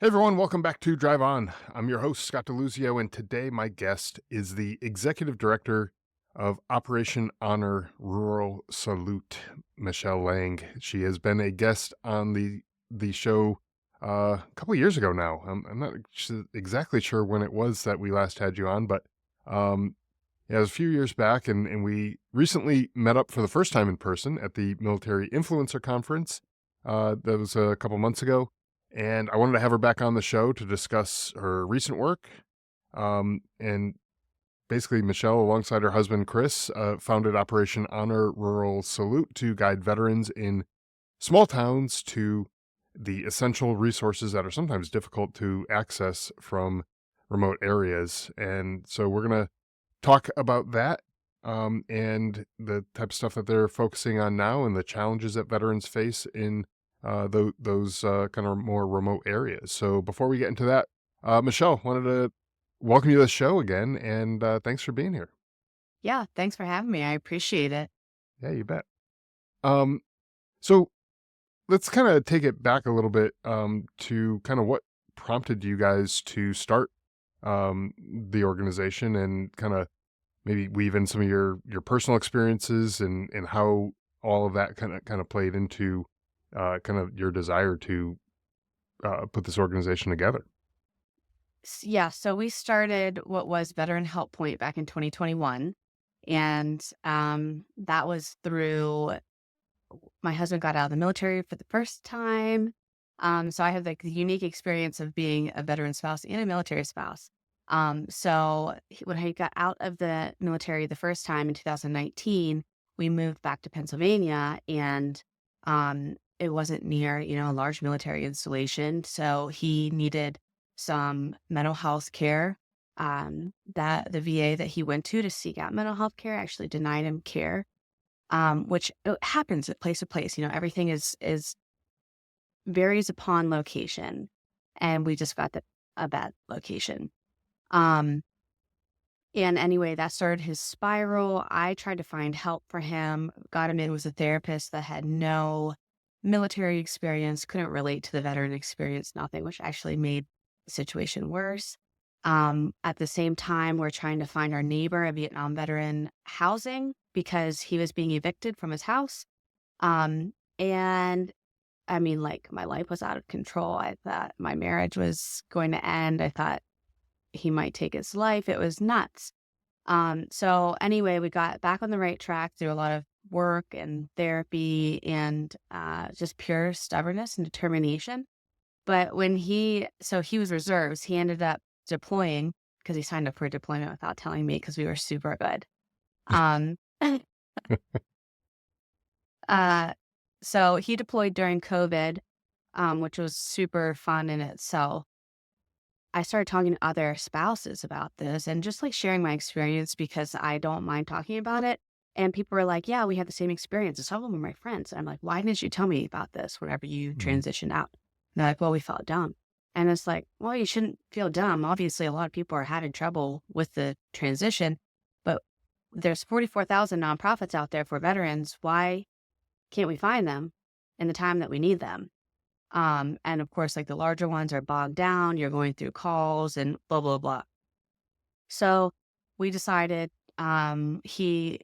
Hey everyone, welcome back to Drive On. I'm your host, Scott DeLuzio, and today my guest is the Executive Director of Operation Honor Rural Salute, Michelle Lang. She has been a guest on the show a couple of years ago now. I'm not exactly sure when it was that we last had you on, but um, yeah, it was a few years back, and we recently met up for the first time in person at the Military Influencer Conference. That was a couple months ago, and I wanted to have her back on the show to discuss her recent work. And basically, Michelle, alongside her husband Chris, founded Operation Honor Rural Salute to guide veterans in small towns to the essential resources that are sometimes difficult to access from remote areas. And so we're going to talk about that, and the type of stuff that they're focusing on now and the challenges that veterans face in those kind of more remote areas. So before we get into that, Michelle, wanted to welcome you to the show again, and thanks for being here. Yeah, thanks for having me. I appreciate it. Yeah, you bet. Um, so let's kind of take it back a little bit, to kind of what prompted you guys to start the organization, and kind of maybe weave in some of your personal experiences and how all of that kind of played into kind of your desire to put this organization together. Yeah, so we started what was Veteran Help Point back in 2021. And that was through my husband got out of the military for the first time. So I had like the unique experience of being a veteran spouse and a military spouse. When he got out of the military the first time in 2019, we moved back to Pennsylvania, and it wasn't near, a large military installation. So he needed some mental health care. That the VA that he went to seek out mental health care actually denied him care, which happens at place to place. Everything is varies upon location, and we just got a bad location. Um, and anyway, that started his spiral. I tried to find help for him, got him in with a therapist that had no military experience, couldn't relate to the veteran experience, nothing, which actually made the situation worse. At the same time, we're trying to find our neighbor, a Vietnam veteran, housing because he was being evicted from his house. And I mean, like, my life was out of control. I thought my marriage was going to end. I thought he might take his life. It was nuts. So anyway, we got back on the right track through a lot of work and therapy and just pure stubbornness and determination. But he was reserves. He ended up deploying because he signed up for a deployment without telling me because we were super good. Um, uh, so he deployed during COVID, which was super fun in itself. I started talking to other spouses about this and just like sharing my experience because I don't mind talking about it. And people were like, yeah, we had the same experience. And some of them were my friends. I'm like, why didn't you tell me about this whenever you Mhm. transitioned out? And they're like, well, we felt dumb. And it's like, well, you shouldn't feel dumb. Obviously, a lot of people are having trouble with the transition, but there's 44,000 nonprofits out there for veterans. Why can't we find them in the time that we need them? And of course, like the larger ones are bogged down. You're going through calls and blah, blah, blah. So we decided he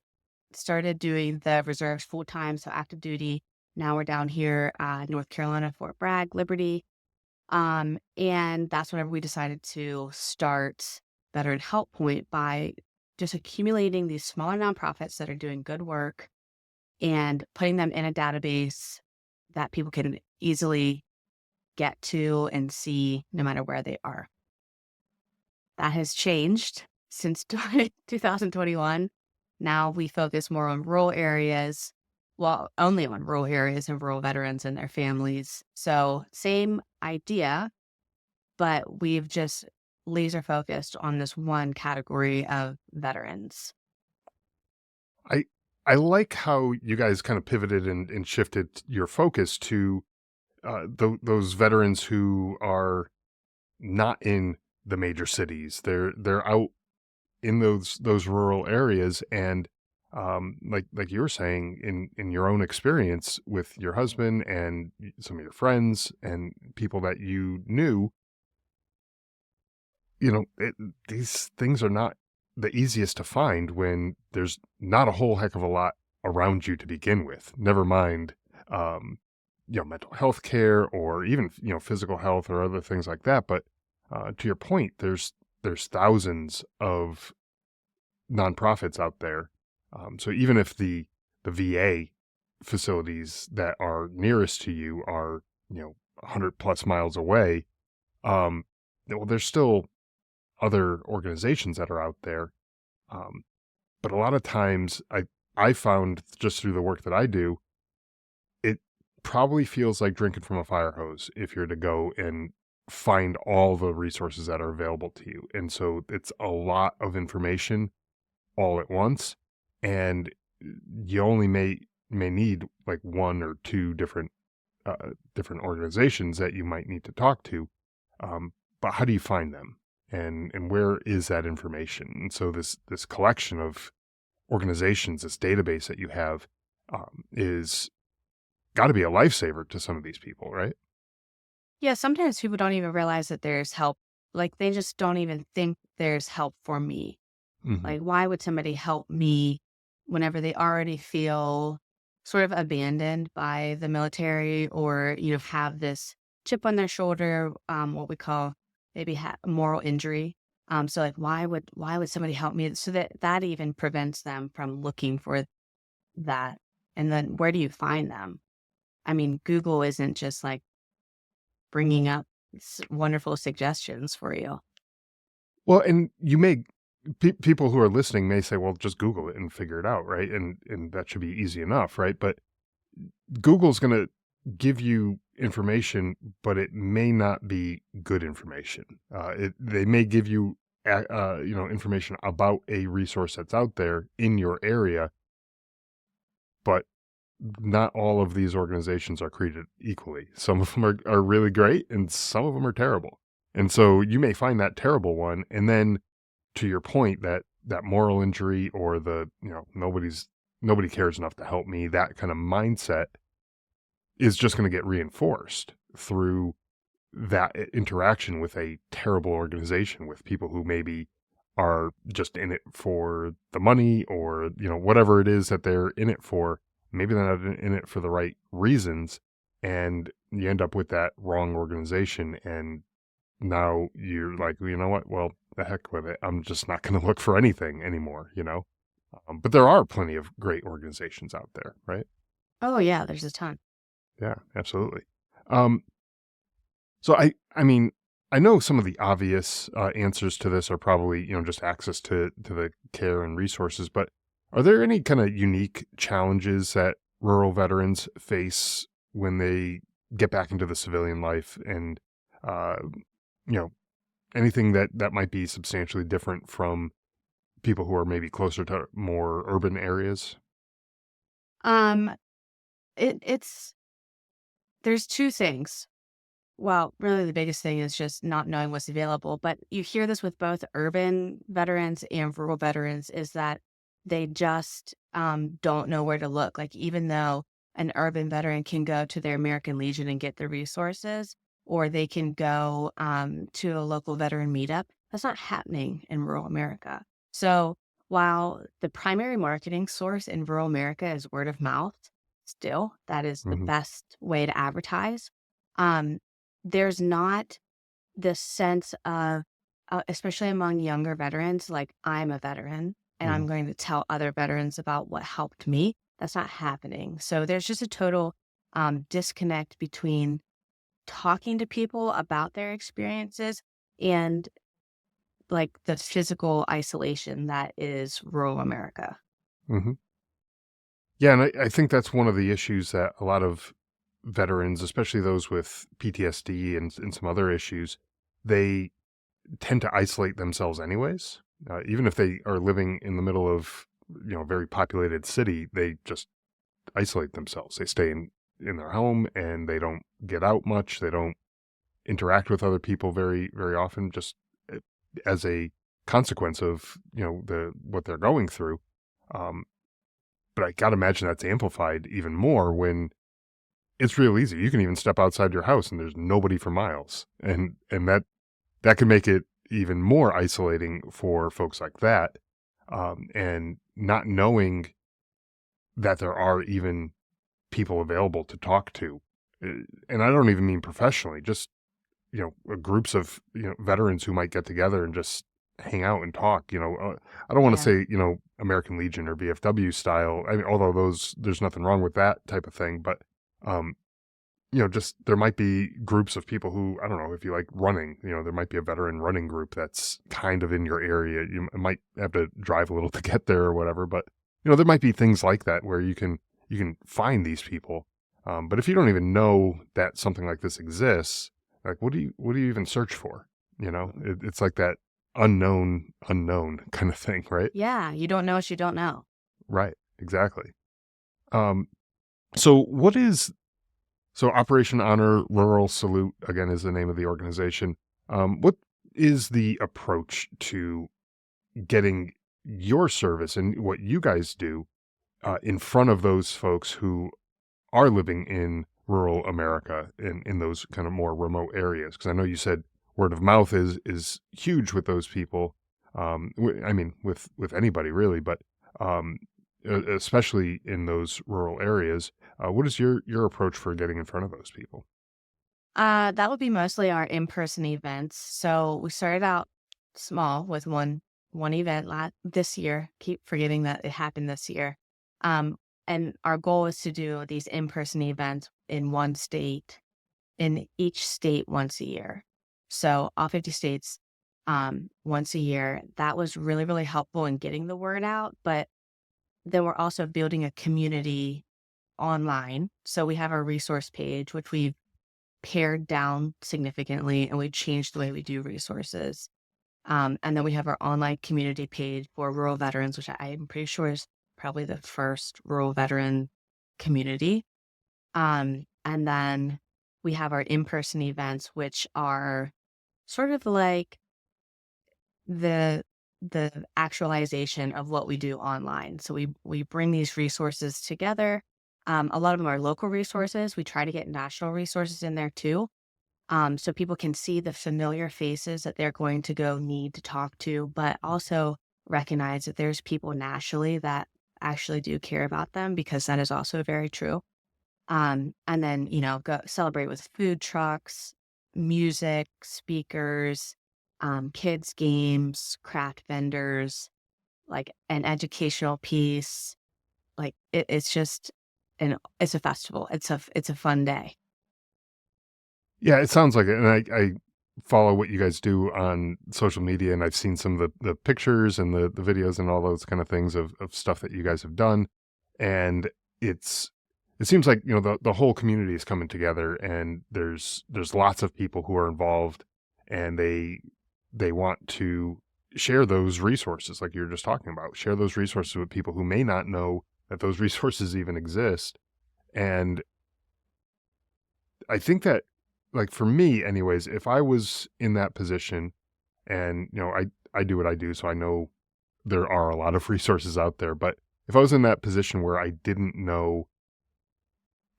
started doing the reserves full time, so active duty. Now we're down here, North Carolina, Fort Bragg, Liberty. And that's whenever we decided to start Veteran Help Point by just accumulating these smaller nonprofits that are doing good work and putting them in a database that people can easily get to and see no matter where they are. That has changed since 2021. Now we focus more on rural areas, well, only on rural areas and rural veterans and their families. So, same idea, but we've just laser focused on this one category of veterans. I I like how you guys kind of pivoted and shifted your focus to those veterans who are not in the major cities. They're out in those rural areas, and like you were saying, in your own experience with your husband and some of your friends and people that you knew, these things are not the easiest to find when there's not a whole heck of a lot around you to begin with. Never mind, um, mental health care or even, physical health or other things like that. But to your point, there's thousands of nonprofits out there. So even if the VA facilities that are nearest to you are, 100 plus miles away, um, well, there's still other organizations that are out there. Um, but a lot of times I found just through the work that I do, it probably feels like drinking from a fire hose if you're to go and find all the resources that are available to you. And so it's a lot of information all at once, and you only may need like one or two different organizations that you might need to talk to. But how do you find them, and where is that information? And so this collection of organizations, this database that you have, is got to be a lifesaver to some of these people, right? Yeah, sometimes people don't even realize that there's help. Like, they just don't even think there's help for me. Hmm. Like, why would somebody help me whenever they already feel sort of abandoned by the military, or, have this chip on their shoulder, what we call maybe moral injury. So like, why would somebody help me? So that even prevents them from looking for that. And then where do you find them? I mean, Google isn't just like bringing up wonderful suggestions for you. Well, and people who are listening may say, well, just Google it and figure it out, right? And that should be easy enough, right? But Google's going to give you information, but it may not be good information. They may give you, information about a resource that's out there in your area, but not all of these organizations are created equally. Some of them are really great, and some of them are terrible. And so you may find that terrible one, and then to your point, that moral injury or the, nobody cares enough to help me, that kind of mindset is just going to get reinforced through that interaction with a terrible organization, with people who maybe are just in it for the money, or, whatever it is that they're in it for. Maybe they're not in it for the right reasons. And you end up with that wrong organization. And now you're like, well, you know what? Well, the heck with it. I'm just not going to look for anything anymore. But there are plenty of great organizations out there, right? Oh yeah, there's a ton. Yeah, absolutely. Um, so I mean, I know some of the obvious answers to this are probably, just access to the care and resources, but are there any kind of unique challenges that rural veterans face when they get back into the civilian life, and uh, you know, anything that might be substantially different from people who are maybe closer to more urban areas? Um, it's there's two things. Well, really the biggest thing is just not knowing what's available, but you hear this with both urban veterans and rural veterans, is that they just don't know where to look. Like, even though an urban veteran can go to their American Legion and get the resources, or they can go to a local veteran meetup, that's not happening in rural America. So while the primary marketing source in rural America is word of mouth, still, that is the Hmm. best way to advertise. Um, there's not this sense of, especially among younger veterans, like, I'm a veteran and Hmm. I'm going to tell other veterans about what helped me. That's not happening. So there's just a total disconnect between talking to people about their experiences and like the physical isolation that is rural America. Hmm. Yeah, and I think that's one of the issues that a lot of veterans, especially those with PTSD and some other issues, they tend to isolate themselves anyways. Even if they are living in the middle of, a very populated city, they just isolate themselves. They stay in their home, and they don't get out much. They don't interact with other people very, very often, just uh, as a consequence of, the what they're going through. Um, but I gotta imagine that's amplified even more when it's real easy. You can even step outside your house and there's nobody for miles, and that can make it even more isolating for folks like that. And not knowing that there are even people available to talk to. And I don't even mean professionally, just, groups of, veterans who might get together and just hang out and talk, I don't want to Yeah. say, American Legion or VFW style. I mean, although there's nothing wrong with that type of thing, but, um, just there might be groups of people who, I don't know, if you like running, there might be a veteran running group that's kind of in your area. You might have to drive a little to get there or whatever, but there might be things like that where you can find these people. But if you don't even know that something like this exists, like what do you even search for? It's like that unknown kind of thing, right? Yeah. You don't know what you don't know. Right. Exactly. Um, so what is So Operation Honor Rural Salute, again, is the name of the organization. What is the approach to getting your service and what you guys do in front of those folks who are living in rural America in those kind of more remote areas? Because I know you said word of mouth is huge with those people. I mean, with anybody really, but um, especially in those rural areas. What is your approach for getting in front of those people? That would be mostly our in-person events. So we started out small with one event this year. Keep forgetting that it happened this year. Um, and our goal is to do these in-person events in each state once a year. So all 50 states, once a year. That was really, really helpful in getting the word out. But then we're also building a community online. So we have our resource page, which we've pared down significantly, and we changed the way we do resources. And then we have our online community page for rural veterans, which I'm pretty sure is probably the first rural veteran community. And then we have our in-person events, which are sort of like the the actualization of what we do online. So we bring these resources together. A lot of them are local resources. We try to get national resources in there too, so people can see the familiar faces that they're going to go need to talk to, but also recognize that there's people nationally that actually do care about them, because that is also very true. And then, go celebrate with food trucks, music, speakers, kids games, craft vendors, like an educational piece. Like it's just it's a festival. It's a fun day. Yeah, it sounds like it, and I follow what you guys do on social media, and I've seen some of the pictures and the videos and all those kind of things of stuff that you guys have done, and it's it seems like the whole community is coming together, and there's lots of people who are involved, and they want to share those resources, like you were just talking about, share those resources with people who may not know that those resources even exist, and I think that, like, for me anyways, if I was in that position and, I do what I do, so I know there are a lot of resources out there, but if I was in that position where I didn't know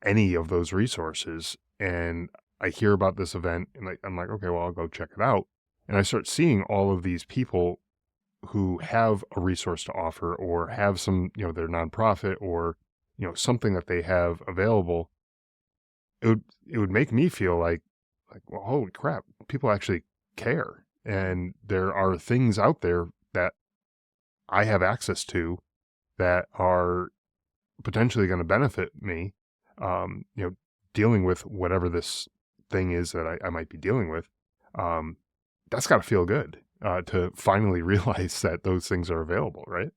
any of those resources and I hear about this event and I'm like, okay, well, I'll go check it out. And I start seeing all of these people who have a resource to offer or have some, their nonprofit or, something that they have available. It would make me feel like, well, holy crap, people actually care, and there are things out there that I have access to that are potentially going to benefit me. Um, you know, Dealing with whatever this thing is that I might be dealing with. Um, that's got to feel good to finally realize that those things are available, right?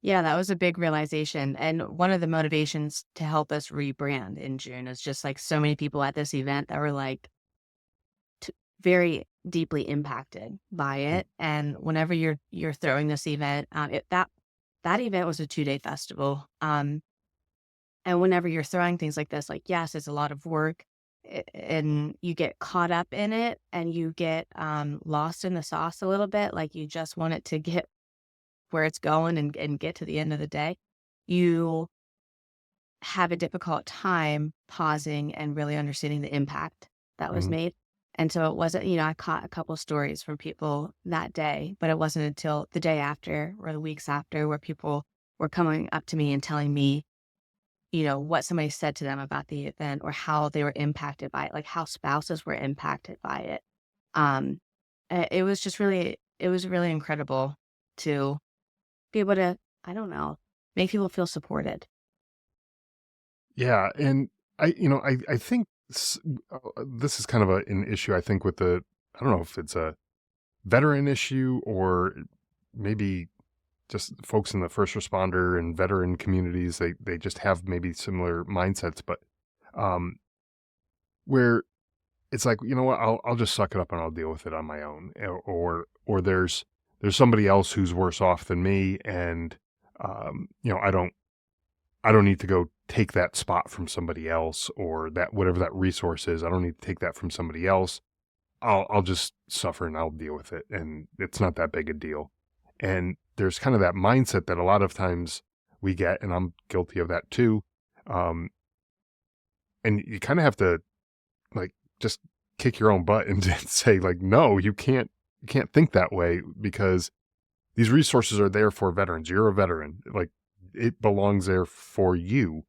Yeah, that was a big realization. And one of the motivations to help us rebrand in June is just like so many people at this event that were like very deeply impacted by Mm. it. And whenever you're throwing this event, that event was a 2-day festival. And whenever you're throwing things like this, like, yes, it's a lot of work, and you get caught up in it and you get lost in the sauce a little bit. Like you just want it to get where it's going and get to the end of the day. You have a difficult time pausing and really understanding the impact that was Mhm. made. And so it wasn't, I caught a couple stories from people that day, but it wasn't until the day after or the weeks after where people were coming up to me and telling me, what somebody said to them about the event or how they were impacted by it, like how spouses were impacted by it. Um, it was just really, it was really incredible to be able to, I don't know, make people feel supported. Yeah, and I think this is kind of an issue. I think with I don't know if it's a veteran issue or maybe just folks in the first responder and veteran communities. They just have maybe similar mindsets, but um, where it's like, you know what, I'll just suck it up and I'll deal with it on my own, or there's somebody else who's worse off than me, and I don't need to go take that spot from somebody else, or that whatever that resource is. I don't need to take that from somebody else. I'll just suffer and I'll deal with it, and it's not that big a deal. And there's kind of that mindset that a lot of times we get, and I'm guilty of that too. Um, and you kind of have to like just kick your own butt and say like, no, you can't think that way, because these resources are there for veterans. You're a veteran. Like, it belongs there for you.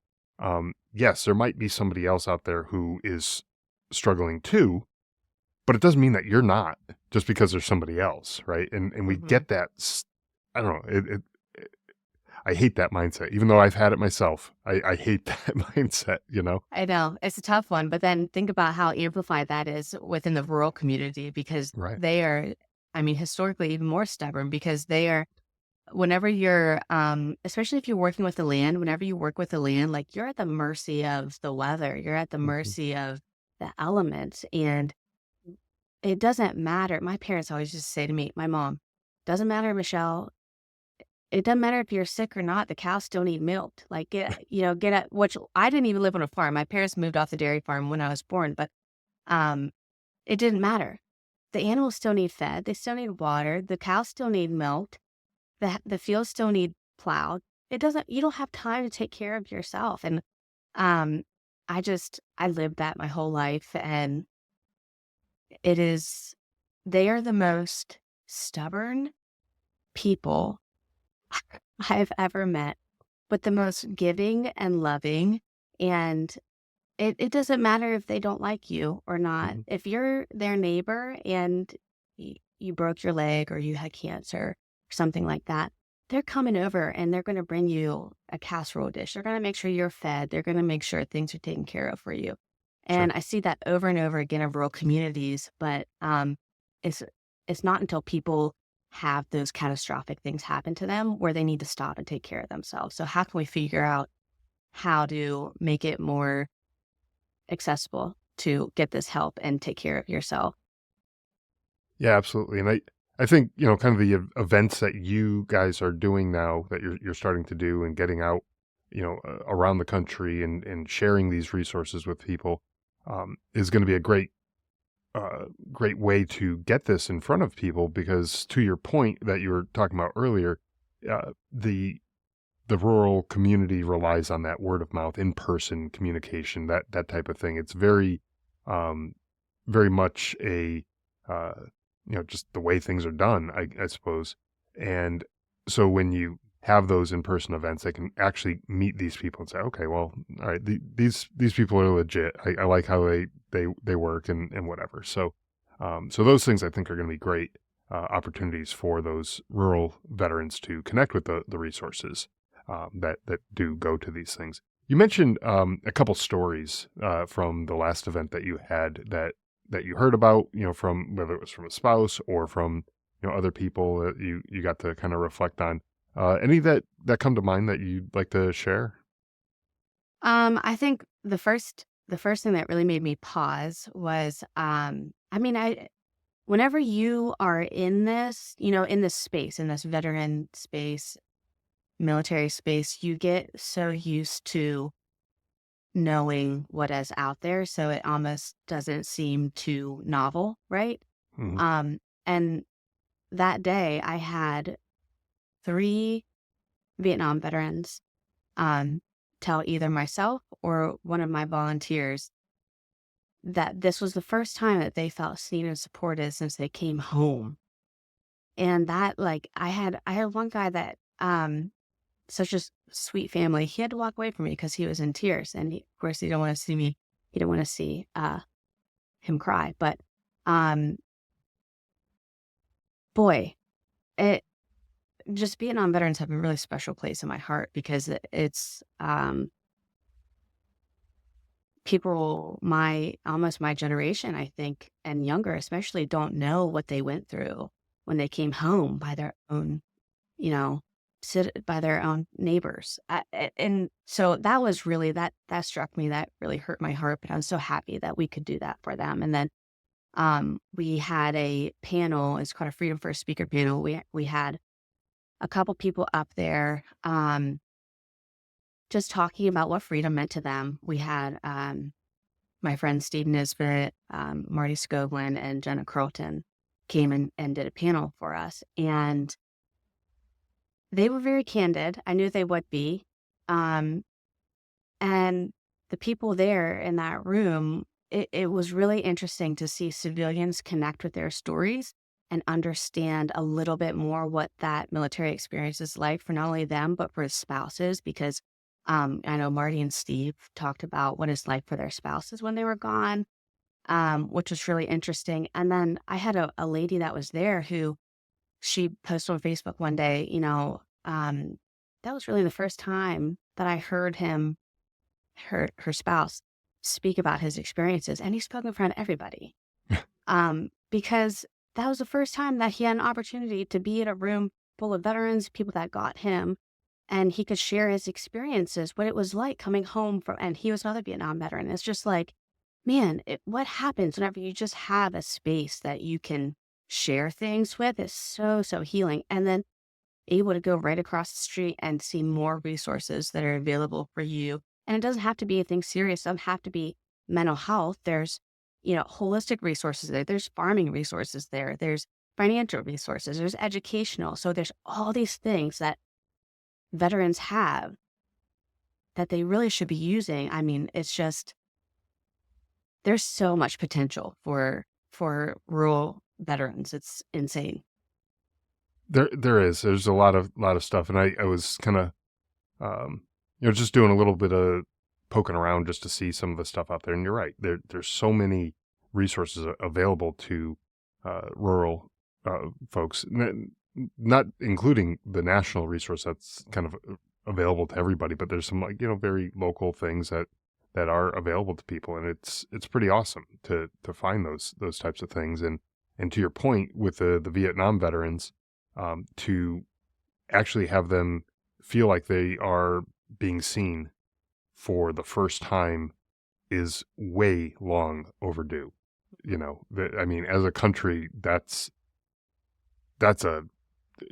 Yes, there might be somebody else out there who is struggling too, but it doesn't mean that you're not just because there's somebody else, right? And we Hmm. get that. I don't know. I hate that mindset, even though I've had it myself. I hate that mindset. I know it's a tough one, but then think about how amplified that is within the rural community because Right. they are, I mean, historically even more stubborn because they are, whenever you're, especially if you're working with the land, whenever you work with the land, like you're at the mercy of the weather, you're at the Hmm. mercy of the elements. And it doesn't matter. My parents always just say to me, my mom, doesn't matter, Michelle. It doesn't matter if you're sick or not. The cows still need milked. Like get at which I didn't even live on a farm. My parents moved off the dairy farm when I was born, but um, it didn't matter. The animals still need fed. They still need water. The cows still need milked. The fields still need plowed. It doesn't. You don't have time to take care of yourself. And um, I lived that my whole life, and it is. They are the most stubborn people I've ever met, but the most giving and loving. And it doesn't matter if they don't like you or not. Hmm. If you're their neighbor and you broke your leg or you had cancer or something like that, they're coming over and they're going to bring you a casserole dish. They're going to make sure you're fed. They're going to make sure things are taken care of for you. Sure. And I see that over and over again in rural communities, but it's it's not until people have those catastrophic things happen to them where they need to stop and take care of themselves. So how can we figure out how to make it more accessible to get this help and take care of yourself? Yeah, absolutely. And I think, kind of the events that you guys are doing now, that you're starting to do and getting out, around the country, and sharing these resources with people, is going to be a great way to get this in front of people, because to your point that you were talking about earlier, the rural community relies on that word of mouth, in person communication, that type of thing. It's um, very much a uh, just the way things are done, I suppose. And so when you have those in person events, they can actually meet these people and say, okay, well, all right, these people are legit. I like how they work, and whatever. So those things I think are going to be great opportunities for those rural veterans to connect with the resources that do go to these things. You mentioned a couple stories from the last event that you had, that you heard about, from whether it was from a spouse or from other people that you got to kind of reflect on. Any that come to mind that you'd like to share? I think the first thing that really made me pause was, I mean, whenever you are in this, in this space, in this veteran space, military space, you get so used to knowing what is out there, so it almost doesn't seem too novel, right? Hmm. And that day I had 3 Vietnam veterans, um, tell either myself or one of my volunteers that this was the first time that they felt seen and supported since they came home. And that, like, I had one guy that, such a sweet family, he had to walk away from me because he was in tears, and of course, he don't want to see me. He didn't want to see him cry. But um, boy, it just Vietnam veterans have a really special place in my heart because it's people almost my generation, I think, and younger especially, don't know what they went through when they came home by their own, you know, sit by their own neighbors. And so that was really that struck me. That really hurt my heart. But I was so happy that we could do that for them. And then we had a panel. It's called a Freedom First Speaker panel. We had a couple people up there. Just talking about what freedom meant to them. We had my friend Steve Nisbet, Marty Scoglin, and Jenna Carlton came and did a panel for us. And they were very candid. I knew they would be. Um, and the people there in that room, it was really interesting to see civilians connect with their stories and understand a little bit more what that military experience is like for not only them, but for spouses. Because I know Marty and Steve talked about what it's like for their spouses when they were gone, which was really interesting. And then I had a lady that was there who she posted on Facebook one day, that was really the first time that I heard her spouse speak about his experiences. And he spoke in front of everybody. Because that was the first time that he had an opportunity to be in a room full of veterans, people that got him, and he could share his experiences, what it was like coming home from, and he was another Vietnam veteran. It's just like, man, what happens whenever you just have a space that you can share things with is so, so healing. And then able to go right across the street and see more resources that are available for you. And it doesn't have to be anything serious. It doesn't have to be mental health. There's, holistic resources there. There's farming resources there. There's financial resources. There's educational. So there's all these things that veterans have that they really should be using. I mean, it's just, there's so much potential for rural veterans. It's insane. There's a lot of stuff, and I was kind of just doing a little bit of poking around just to see some of the stuff out there. And you're right, there's so many resources available to rural folks, not including the national resource that's kind of available to everybody, but there's some, like, very local things that are available to people, and it's pretty awesome to find those types of things. And to your point with the Vietnam veterans, to actually have them feel like they are being seen for the first time is way long overdue. I mean, as a country, that's a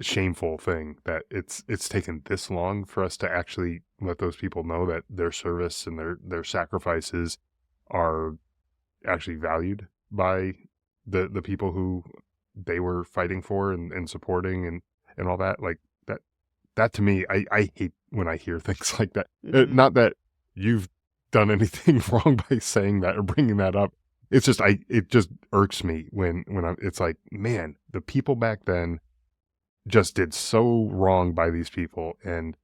shameful thing that it's taken this long for us to actually let those people know that their service and their sacrifices are actually valued by the people who they were fighting for and supporting and all that. Like, that to me, I hate when I hear things like that. Mhm. Not that you've done anything wrong by saying that or bringing that up. It's just, it just irks me when it's like, man, the people back then just did so wrong by these people. And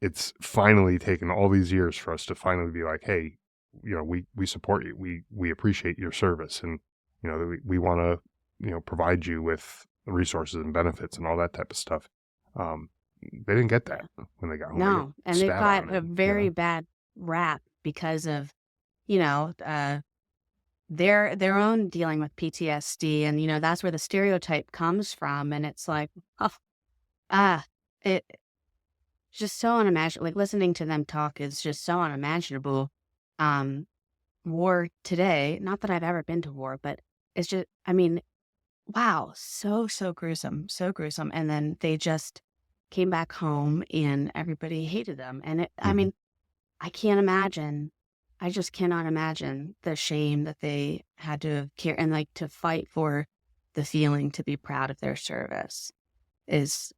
it's finally taken all these years for us to finally be like, hey, we support you. We appreciate your service. And, we want to, provide you with resources and benefits and all that type of stuff. They didn't get that when they got home. They got No, and they've spat on got a and. very bad rap because of, you know, uh, their own dealing with PTSD, and that's where the stereotype comes from. And it's like, oh, ah, it's just so unimaginable. Like, listening to them talk is just so unimaginable. Um, War today, not that I've ever been to war, but it's just, I mean, wow, so gruesome, so gruesome. And then they just came back home and everybody hated them. And I Mhm. mean, I can't imagine. I just cannot imagine the shame that they had to care and, like, to fight for the feeling to be proud of their service is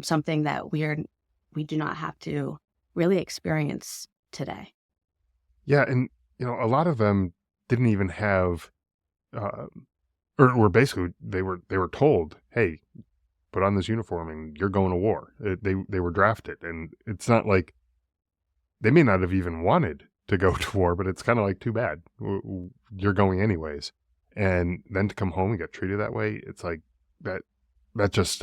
something that we do not have to really experience today. Yeah, and a lot of them didn't even have, uh, or basically they were told, "Hey, put on this uniform and you're going to war." They were drafted, and it's not like they may not have even wanted to go to war, but it's kind of like too bad. You're going anyways, and then to come home and get treated that way, it's like that. That just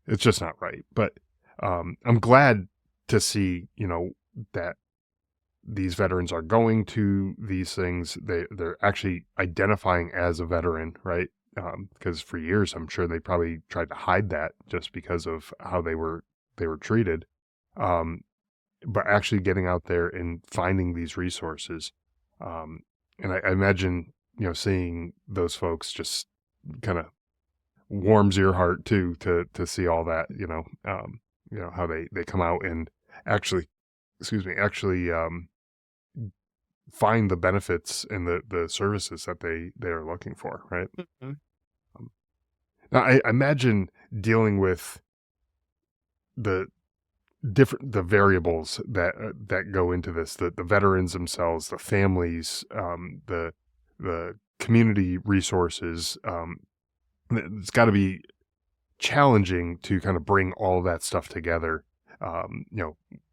it's just not right. But I'm glad to see, that these veterans are going to these things. They're actually identifying as a veteran, right? Because for years, I'm sure they probably tried to hide that just because of how they were treated. Um, but actually getting out there and finding these resources, um, and I imagine seeing those folks just kind of warms your heart too to see all that. How they come out and actually, excuse me, actually find the benefits and the services that they are looking for, right? Mhm. Um, Now, I imagine dealing with the the variables that go into this, the veterans themselves, the families, the community resources. It's got to be challenging to kind of bring all that stuff together.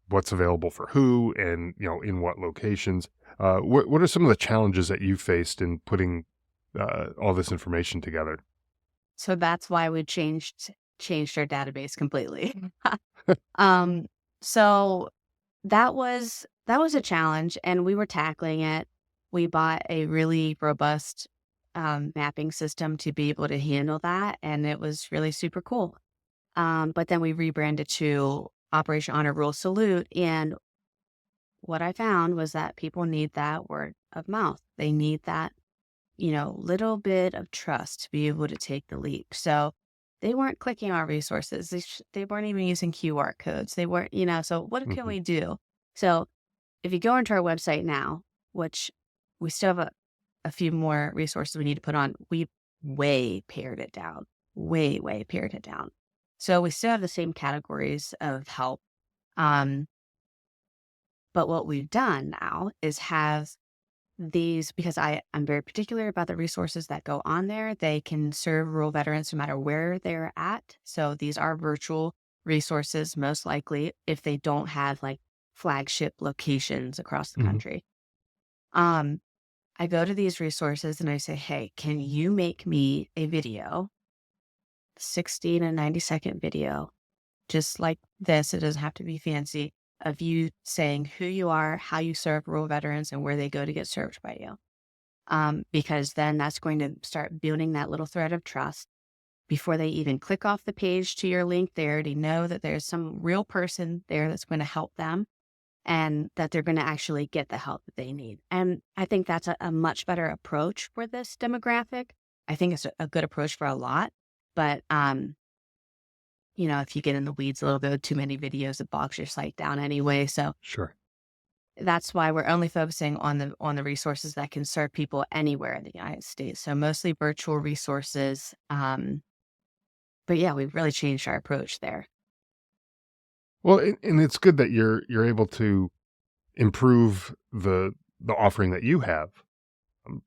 What's available for who, and in what locations. What are some of the challenges that you faced in putting all this information together? So that's why we changed our database completely. Um, so that was a challenge, and we were tackling it. We bought a really robust mapping system to be able to handle that, and it was really super cool. But then we rebranded to Operation Honor Rule Salute, and what I found was that people need that word of mouth. They need that, little bit of trust to be able to take the leap. So they weren't clicking our resources. They weren't even using QR codes. They weren't, so what can Hmm. we do? So if you go into our website now, which we still have a few more resources we need to put on, we way pared it down, way pared it down. So we still have the same categories of help. Um, but what we've done now is have these, because I'm very particular about the resources that go on there. They can serve rural veterans no matter where they're at. So these are virtual resources, most likely, if they don't have like flagship locations across the Hmm. country. Um, I go to these resources and I say, hey, can you make me a video, 16 and 90-second video, just like this? It doesn't have to be fancy, of you saying who you are, how you serve rural veterans, and where they go to get served by you. Because then that's going to start building that little thread of trust. Before they even click off the page to your link, they already know that there's some real person there that's going to help them, and that they're going to actually get the help that they need. And I think that's a much better approach for this demographic. I think it's a good approach for a lot, but if you get in the weeds a little bit with too many videos, it bogs your site down anyway. So Sure. that's why we're only focusing on the resources that can serve people anywhere in the United States. So mostly virtual resources. But yeah, we've really changed our approach there. Well, and it's good that you're able to improve the offering that you have,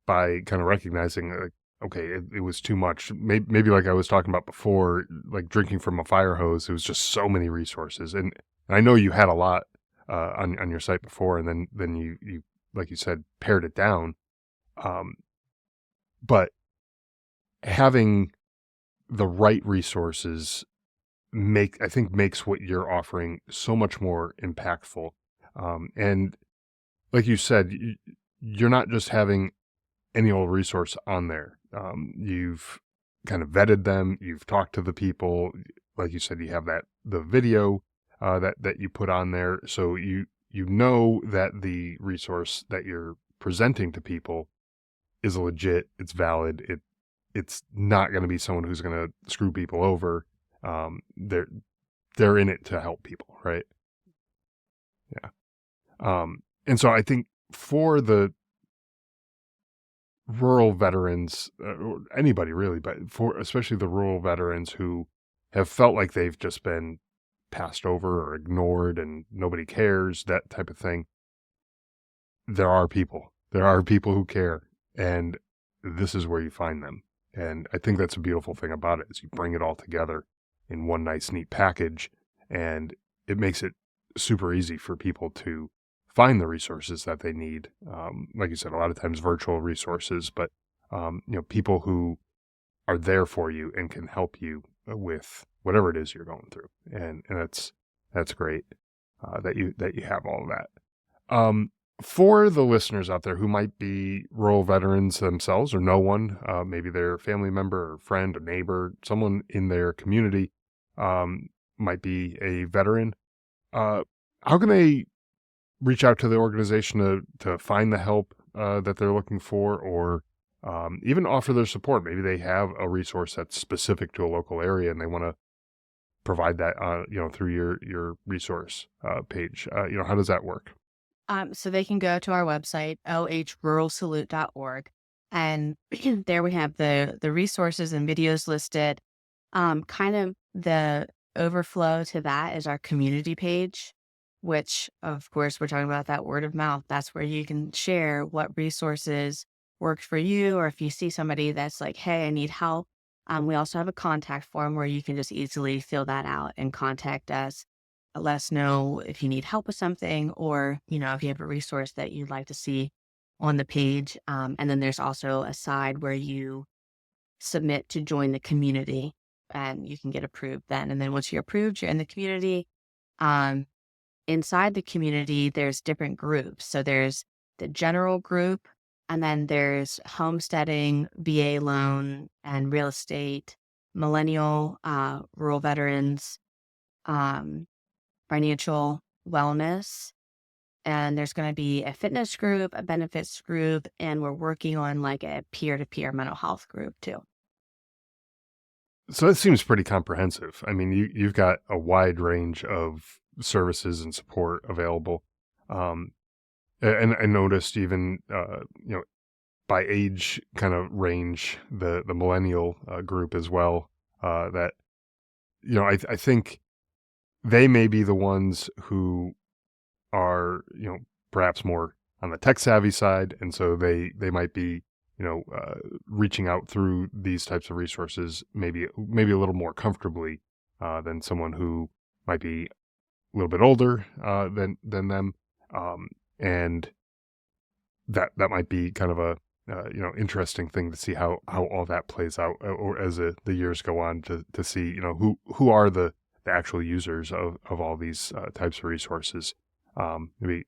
by kind of recognizing, okay, it was too much. Maybe like I was talking about before, like drinking from a fire hose. It was just so many resources, and I know you had a lot on your site before, and then you like you said, pared it down. Um, but having the right resources I think makes what you're offering so much more impactful. And like you said, you're not just having any old resource on there. You've kind of vetted them. You've talked to the people. Like you said, you have the video that you put on there, so you know that the resource that you're presenting to people is legit. It's valid. It's not going to be someone who's going to screw people over. They're in it to help people, right? Yeah. And so I think for the rural veterans, or anybody really, but for especially the rural veterans who have felt like they've just been passed over or ignored and nobody cares, that type of thing. There are people There are people who care, and this is where you find them. And I think that's a beautiful thing about it is you bring it all together in one nice, neat package, and it makes it super easy for people to find the resources that they need. Like you said, a lot of times virtual resources, but people who are there for you and can help you with whatever it is you're going through, and that's great that you have all of that. For the listeners out there who might be rural veterans themselves or know one, maybe their family member or friend or neighbor, someone in their community might be a veteran. How can they reach out to the organization to find the help that they're looking for, or even offer their support? Maybe they have a resource that's specific to a local area and they want to provide that, through your resource page. How does that work? So they can go to our website, ohruralsalute.org, and there we have the resources and videos listed. Kind of the overflow to that is our community page, which of course we're talking about that word of mouth. That's where you can share what resources worked for you, or if you see somebody that's like, hey, I need help. We also have a contact form where you can just easily fill that out and contact us. Let us know if you need help with something, or if you have a resource that you'd like to see on the page. And then there's also a side where you submit to join the community, and you can get approved then. And then once you're approved, you're in the community. Um, Inside the community, there's different groups. So there's the general group, and then there's homesteading, VA loan, and real estate, millennial, rural veterans, um, financial wellness. And there's going to be a fitness group, a benefits group, and we're working on like a peer-to-peer mental health group too. So that seems pretty comprehensive. I mean, you've got a wide range of services and support available. Um, and I noticed even, by age kind of range, the millennial group as well, that, I think they may be the ones who are, perhaps more on the tech savvy side. And so they might be, reaching out through these types of resources, maybe a little more comfortably than someone who might be a little bit older than them. And that might be kind of a, interesting thing to see how all that plays out, or as the years go on, to see, who are the actual users of all these types of resources. Maybe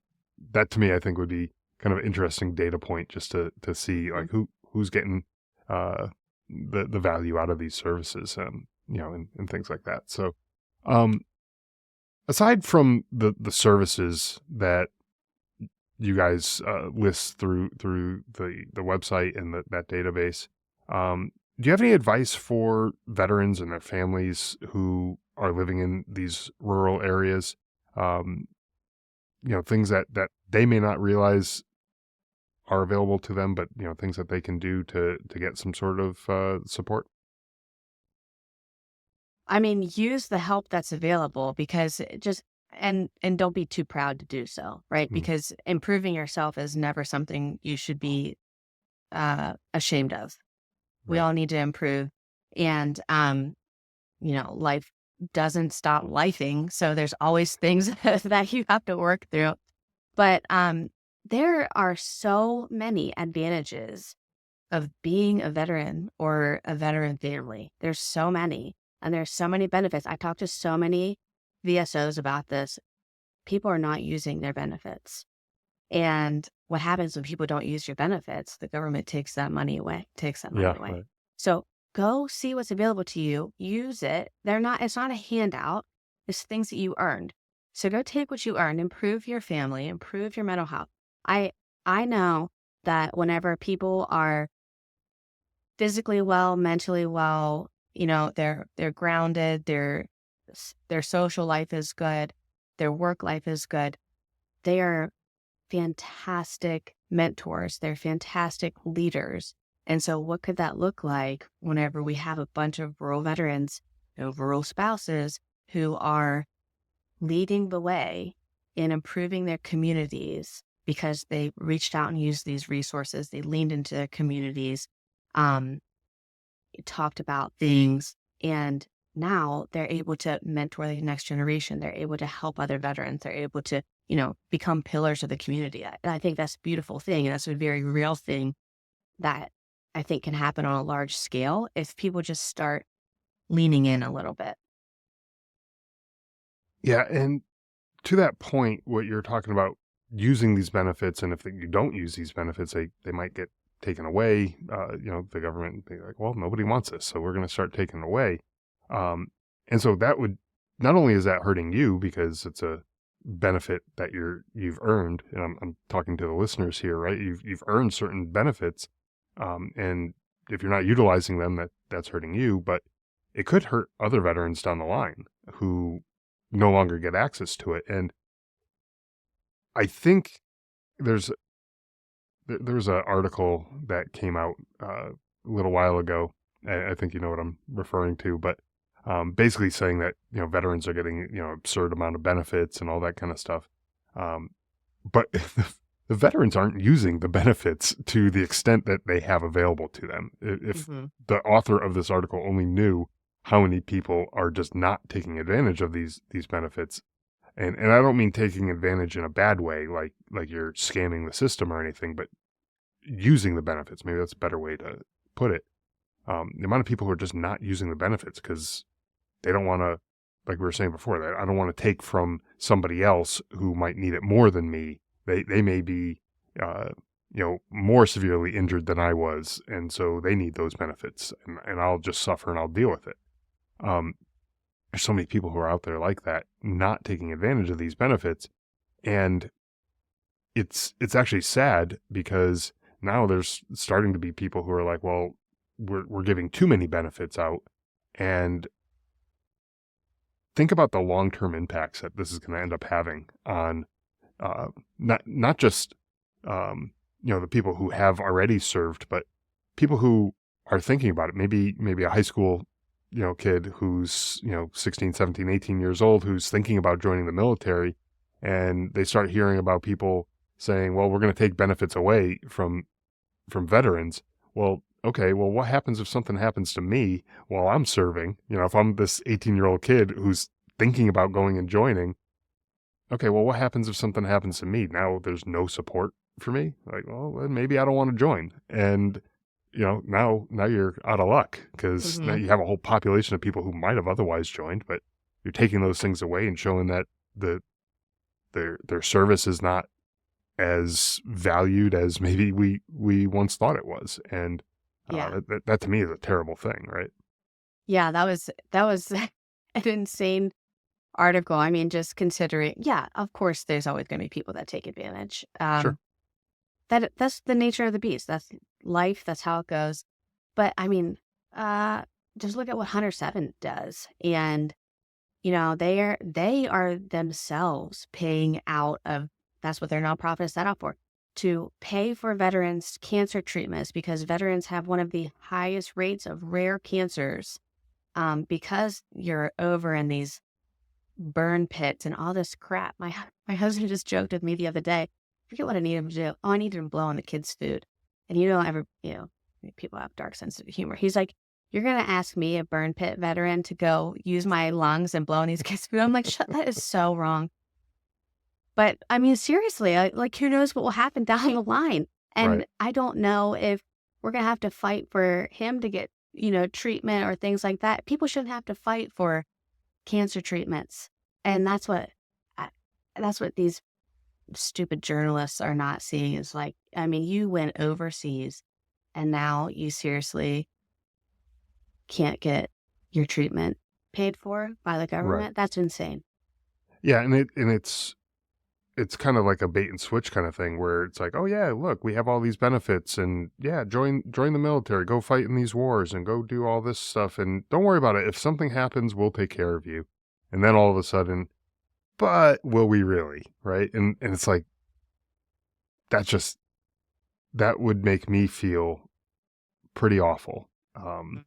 that, to me, I think would be kind of an interesting data point, just to see like who's getting the value out of these services, and things like that. So, um, aside from the services that you guys list through the website and that database, do you have any advice for veterans and their families who are living in these rural areas? Um, things that they may not realize are available to them, but things that they can do to get some sort of support. I mean, use the help that's available, because it just and don't be too proud to do so, right? Mm, Because improving yourself is never something you should be ashamed of. We right. all need to improve, and life doesn't stop lifing, so there's always things that you have to work through. But there are so many advantages of being a veteran or a veteran family. There's so many, and there's so many benefits. I talked to so many VSOs about this. People are not using their benefits. And what happens when people don't use your benefits? The government takes that money away, takes that money Yeah, away. right. So go see what's available to you, use it. It's not a handout, it's things that you earned. So go take what you earned, improve your family, improve your mental health. I I know that whenever people are physically well, mentally well, they're grounded, their social life is good, their work life is good. They are fantastic mentors. They're fantastic leaders. And so what could that look like whenever we have a bunch of rural veterans, rural spouses who are leading the way in improving their communities because they reached out and used these resources. They leaned into their communities, um, talked about things, and now they're able to mentor the next generation. They're able to help other veterans. They're able to, become pillars of the community. And I think that's a beautiful thing. And that's a very real thing that I think can happen on a large scale if people just start leaning in a little bit. Yeah, and to that point, what you're talking about using these benefits, and if you don't use these benefits, they might get taken away. The government be like, well, nobody wants this, so we're going to start taking it away. And so that would not only is that hurting you because it's a benefit that you've earned, and I'm talking to the listeners here, right? You've earned certain benefits, and if you're not utilizing them, that's hurting you. But it could hurt other veterans down the line who no longer get access to it. And I think there's there's an article that came out a little while ago. I think you know what I'm referring to, but basically saying that veterans are getting absurd amount of benefits and all that kind of stuff. But the veterans aren't using the benefits to the extent that they have available to them. If Hmm. the author of this article only knew how many people are just not taking advantage of these benefits, and I don't mean taking advantage in a bad way, like you're scamming the system or anything, but using the benefits. Maybe that's a better way to put it. The amount of people who are just not using the benefits because they don't want to, like we were saying before, that I don't want to take from somebody else who might need it more than me. They may be, more severely injured than I was, and so they need those benefits, and I'll just suffer and I'll deal with it. Um, there's so many people who are out there like that, not taking advantage of these benefits, and it's actually sad because now there's starting to be people who are like, well, we're giving too many benefits out, and think about the long-term impacts that this is going to end up having on not just the people who have already served, but people who are thinking about it. Maybe a high school kid who's 16, 17, 18 years old who's thinking about joining the military, and they start hearing about people saying, well, we're going to take benefits away from veterans. Well, okay, well, what happens if something happens to me while I'm serving? If I'm this 18-year-old kid who's thinking about going and joining, okay, well, what happens if something happens to me? Now there's no support for me. Like, well, then maybe I don't want to join. And, now you're out of luck because now Hmm. you have a whole population of people who might have otherwise joined, but you're taking those things away and showing that their service is not as valued as maybe we once thought it was. And Yeah. that to me is a terrible thing, right? Yeah. That was an insane article. I mean, just considering, yeah, of course, there's always going to be people that take advantage. Sure. That's the nature of the beast. That's life. That's how it goes. But I mean, uh, just look at what Hunter Seven does, and they are themselves paying out of, that's what their nonprofit is set up for, to pay for veterans cancer treatments because veterans have one of the highest rates of rare cancers, because you're over in these burn pits and all this crap. My husband just joked with me the other day. I forget what I need him to do. Oh, I need him to blow on the kids' food. And people have dark sense of humor. He's like, "You're gonna ask me, a burn pit veteran, to go use my lungs and blow on these kids' food?" I'm like, "Shut! That is so wrong." But I mean, seriously, like, who knows what will happen down the line? Right. And I don't know if we're gonna have to fight for him to get treatment or things like that. People shouldn't have to fight for cancer treatments. And I that's what these stupid journalists are not seeing is like, I mean, you went overseas and now you seriously can't get your treatment paid for by the Right. government. That's insane. Yeah, and it's kind of like a bait and switch kind of thing where it's like, oh yeah, look, we have all these benefits, and yeah, join the military, go fight in these wars and go do all this stuff, and don't worry about it. If something happens, we'll take care of you. And then all of a sudden, but will we really? Right? And it's like that's just that would make me feel pretty awful. And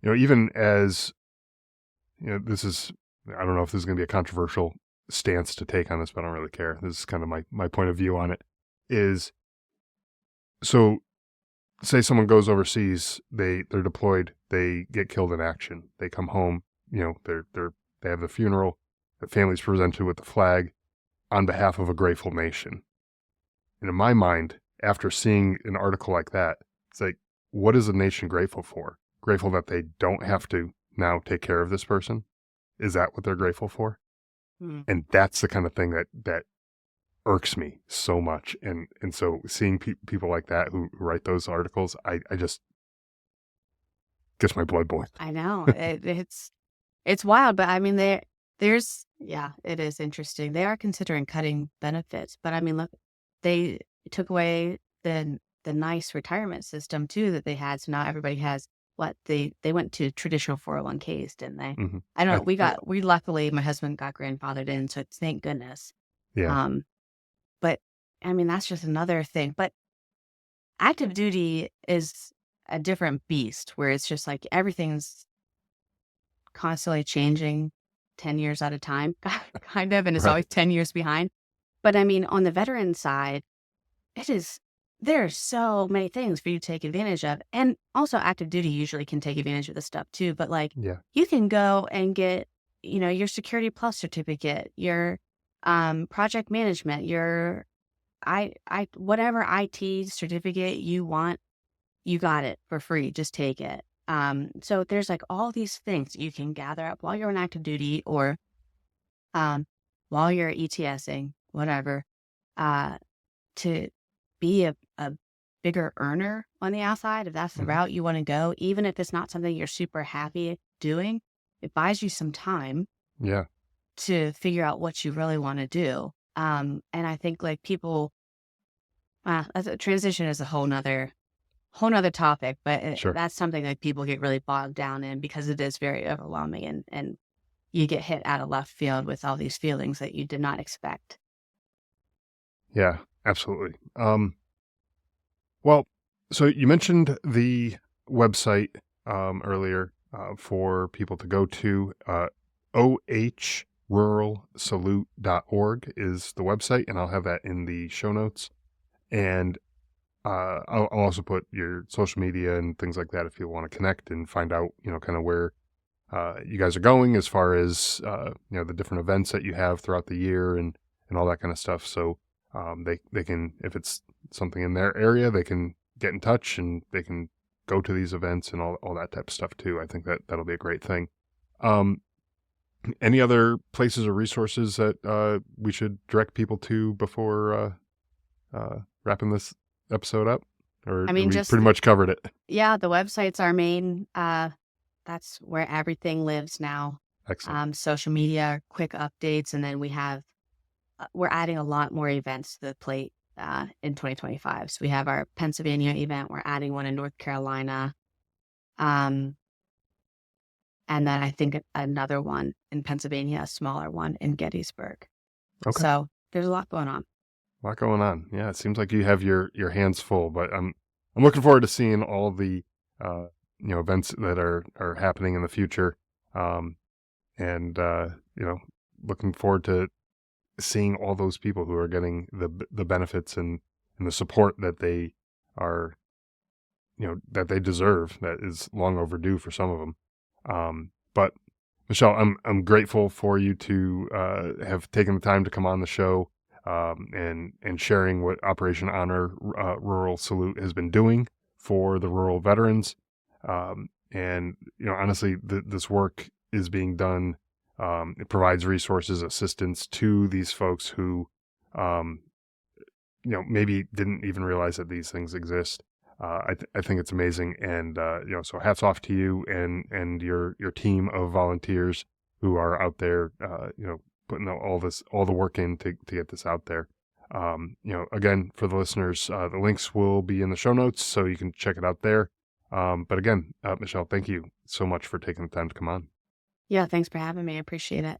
even as this is, I don't know if this is going to be a controversial stance to take on this, but I don't really care. This is kind of my point of view on it. Is so say someone goes overseas, they're deployed, they get killed in action, they come home, they have the funeral, the family's presented with the flag on behalf of a grateful nation. And in my mind, after seeing an article like that, it's like, what is a nation grateful for? Grateful that they don't have to now take care of this person? Is that what they're grateful for? Mm. And that's the kind of thing that irks me so much. And so seeing people like that who write those articles, I just gets my blood boiling. I know it's wild, but I mean, yeah, it is interesting. They are considering cutting benefits, but I mean, look, they took away the nice retirement system too that they had. So now everybody has what they went to traditional 401ks, didn't they? hmm I don't I, know. I We luckily, my husband got grandfathered in, so thank goodness. yeah, Um, but I mean, that's just another thing. But active duty is a different beast where it's just like everything's constantly changing 10 years at a time, kind of, and it's right, always 10 years behind. But I mean, on the veteran side, it is, there are so many things for you to take advantage of. And also, active duty usually can take advantage of this stuff too. But like, yeah, you can go and get, your Security Plus certificate, your project management, your whatever IT certificate you want, you got it for free. Just take it. So there's like all these things you can gather up while you're on active duty or um, while you're ETSing, whatever, uh, to be a bigger earner on the outside. If that's the hmm route you want to go, even if it's not something you're super happy doing, it buys you some time yeah, to figure out what you really want to do. And I think like people, as a transition is a whole nother topic, but sure. that's something that people get really bogged down in because it is very overwhelming and you get hit out of left field with all these feelings that you did not expect. Yeah, absolutely. Well, so you mentioned the website earlier for people to go to. ohruralsalute.org is the website, and I'll have that in the show notes. And I'll also put your social media and things like that if you want to connect and find out, kind of where you guys are going as far as, the different events that you have throughout the year and all that kind of stuff. So they can, if it's something in their area, they can get in touch and they can go to these events and all that type of stuff too. I think that'll be a great thing. Um, any other places or resources that we should direct people to before wrapping this episode up? Or I do mean, we just, pretty much covered it? yeah, the website's our main, that's where everything lives now. Excellent. Social media, quick updates, and then we're adding a lot more events to the plate in 2025. So we have our Pennsylvania event. We're adding one in North Carolina. Um, and then I think another one in Pennsylvania, a smaller one in Gettysburg. Okay. So there's a lot going on. A lot going on. Yeah, it seems like you have your hands full, but I'm looking forward to seeing all the events that are happening in the future, um, and looking forward to seeing all those people who are getting the benefits and the support that they are that they deserve. That is long overdue for some of them. But Michelle, I'm grateful for you to have taken the time to come on the show and sharing what Operation Honor Rural Salute has been doing for the rural veterans. And honestly, this work is being done. It provides resources, assistance to these folks who, um, maybe didn't even realize that these things exist. I think it's amazing, and so hats off to you and your team of volunteers who are out there, putting all the work in to get this out there. Again, for the listeners, the links will be in the show notes, so you can check it out there. But again, Michelle, thank you so much for taking the time to come on. Yeah, thanks for having me. I appreciate it.